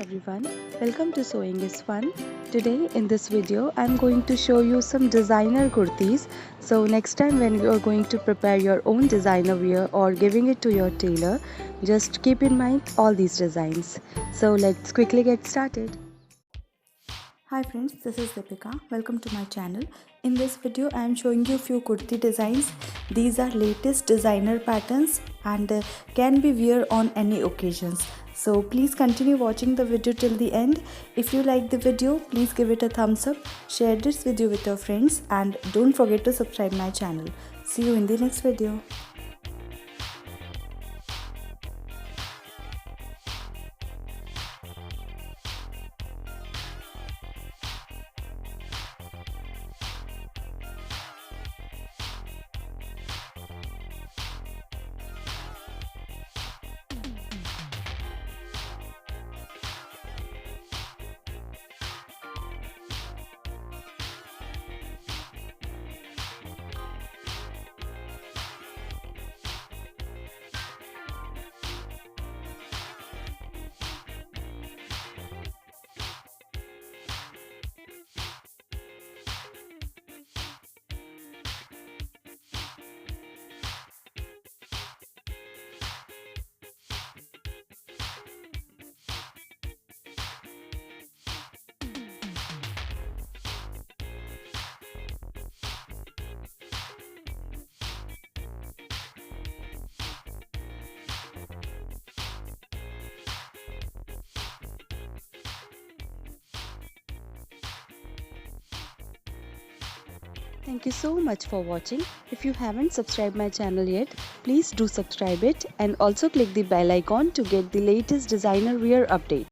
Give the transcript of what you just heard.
everyone, welcome to Sewing is Fun. Today in this video I'm going to show you some designer kurtis. So next time when you are going to prepare your own designer wear or giving it to your tailor, just keep in mind all these designs. So let's quickly get started. Hi friends, this is Deepika. Welcome to my channel. In this video I am showing you few kurti designs. These are latest designer patterns and can be wear on any occasions. So please continue watching the video till the end. If you like the video, please give it a thumbs up, share this video with your friends and don't forget to subscribe my channel. See you in the next video. Thank you so much for watching. If you haven't subscribed my channel yet, please do subscribe it and also click the bell icon to get the latest designer wear update.